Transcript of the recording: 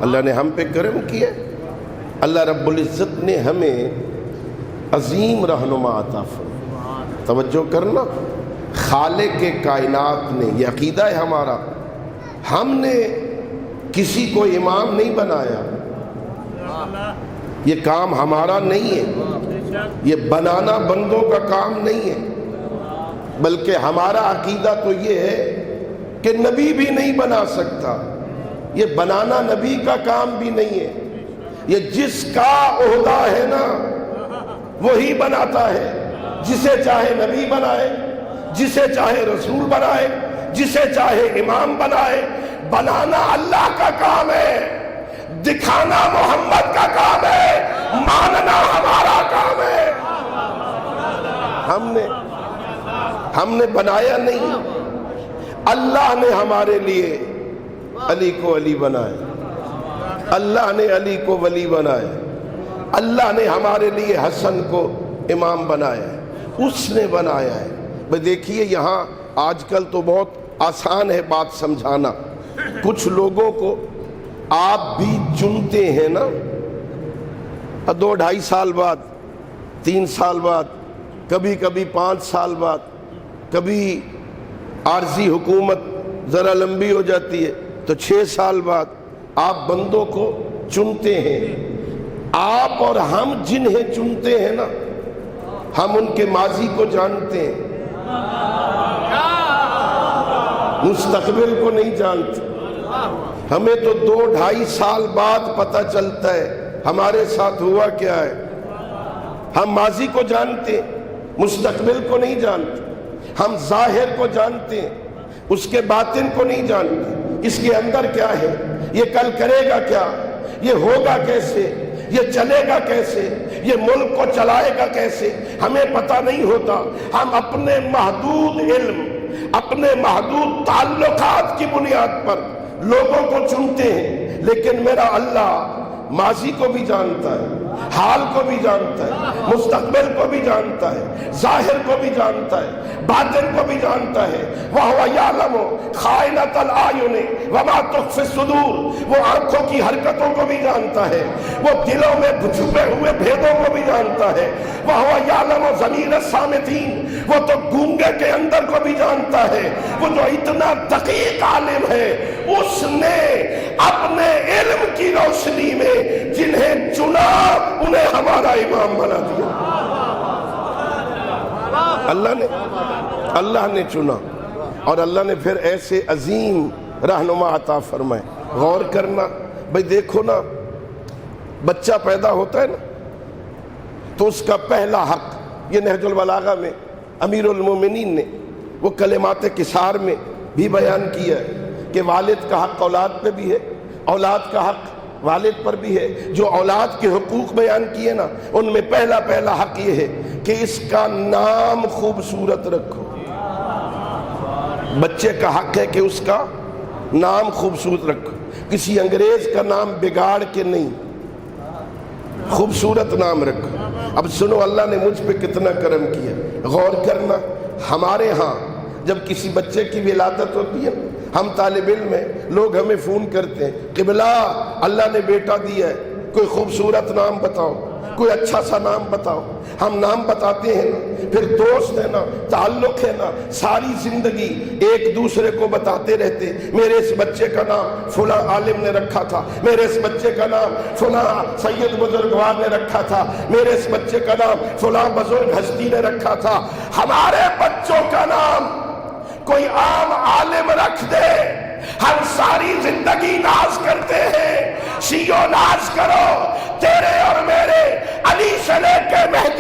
اللہ نے ہم پہ کرم کیا. اللہ رب العزت نے ہمیں عظیم رہنما عطا فرمایا. توجہ کرنا، خالق کائنات نے، یہ عقیدہ ہے ہمارا، ہم نے کسی کو امام نہیں بنایا. یہ کام ہمارا نہیں ہے، یہ بنانا بندوں کا کام نہیں ہے، بلکہ ہمارا عقیدہ تو یہ ہے کہ نبی بھی نہیں بنا سکتا. یہ بنانا نبی کا کام بھی نہیں ہے. یہ جس کا عہدہ ہے نا وہی بناتا ہے. جسے چاہے نبی بنائے، جسے چاہے رسول بنائے، جسے چاہے امام بنائے. بنانا اللہ کا کام ہے، دکھانا محمد کا کام ہے، ماننا ہمارا کام ہے. ہم نے بنایا نہیں. اللہ نے ہمارے لیے علی کو علی بنایا، اللہ نے علی کو ولی بنایا، اللہ نے ہمارے لیے حسن کو امام بنایا ہے، اس نے بنایا ہے. بھئی دیکھیے یہاں آج کل تو بہت آسان ہے بات سمجھانا. کچھ لوگوں کو آپ بھی چنتے ہیں نا، 2-2.5 سال بعد، 3 سال بعد، کبھی کبھی 5 سال بعد، کبھی عارضی حکومت ذرا لمبی ہو جاتی ہے تو 6 سال بعد آپ بندوں کو چنتے ہیں. آپ اور ہم جنہیں چنتے ہیں نا، ہم ان کے ماضی کو جانتے ہیں، مستقبل کو نہیں جانتے. ہمیں تو 2-2.5 سال بعد پتہ چلتا ہے ہمارے ساتھ ہوا کیا ہے. ہم ماضی کو جانتے ہیں، مستقبل کو نہیں جانتے. ہم ظاہر کو جانتے ہیں، اس کے باطن کو نہیں جانتے. اس کے اندر کیا ہے، یہ کل کرے گا کیا، یہ ہوگا کیسے، یہ چلے گا کیسے، یہ ملک کو چلائے گا کیسے، ہمیں پتہ نہیں ہوتا. ہم اپنے محدود علم، اپنے محدود تعلقات کی بنیاد پر لوگوں کو چنتے ہیں. لیکن میرا اللہ ماضی کو بھی جانتا ہے، حال کو بھی جانتا ہے، مستقبل کو بھی جانتا ہے، ظاہر کو بھی جانتا ہے، باطن کو بھی جانتا ہے. وَهُوَ يَعْلَمُ خَائِنَةَ الْأَعْيُنِ وَمَا تُخْفِي الصُّدُورُ. وہ آنکھوں کی حرکتوں کو بھی جانتا ہے، وہ دلوں میں چھپے ہوئے بھیدوں کو بھی جانتا ہے. وَهُوَ يَعْلَمُ ضَمِيرَ الصَّامِتِينَ. وہ تو گونگے کے اندر کو بھی جانتا ہے. وہ جو اتنا دقیق عالم ہے، اس نے اپنے علم کی روشنی میں جنہیں چنا انہیں ہمارا امام بنا دیا. اللہ نے چنا، اور اللہ نے پھر ایسے عظیم رہنما عطا فرمائے. غور کرنا. بھئی دیکھو نا، بچہ پیدا ہوتا ہے نا تو اس کا پہلا حق، یہ نہج البلاغہ میں امیر المومنین نے وہ کلمات کسار میں بھی بیان کیا ہے کہ والد کا حق اولاد پہ بھی ہے، اولاد کا حق والد پر بھی ہے. جو اولاد کے حقوق بیان کیے نا، ان میں پہلا حق یہ ہے کہ اس کا نام خوبصورت رکھو. بچے کا حق ہے کہ اس کا نام خوبصورت رکھو. کسی انگریز کا نام بگاڑ کے نہیں، خوبصورت نام رکھو. اب سنو اللہ نے مجھ پہ کتنا کرم کیا. غور کرنا. ہمارے ہاں جب کسی بچے کی ولادت ہوتی ہے، ہم طالب علم ہیں، لوگ ہمیں فون کرتے ہیں، قبلہ اللہ نے بیٹا دیا ہے، کوئی خوبصورت نام بتاؤ، کوئی اچھا سا نام بتاؤ. ہم نام بتاتے ہیں نا، پھر دوست ہے نا، تعلق ہے نا، ساری زندگی ایک دوسرے کو بتاتے رہتے. میرے اس بچے کا نام فلاں عالم نے رکھا تھا، میرے اس بچے کا نام فلاں سید بزرگوار نے رکھا تھا، میرے اس بچے کا نام فلاں بزرگ ہستی نے رکھا تھا. ہمارے بچوں کا نام کوئی عام عالم رکھ دے، ہم ساری زندگی ناز کرتے ہیں. شیعو ناز کرو، تیرے اور میرے علی سے لے کے مہدی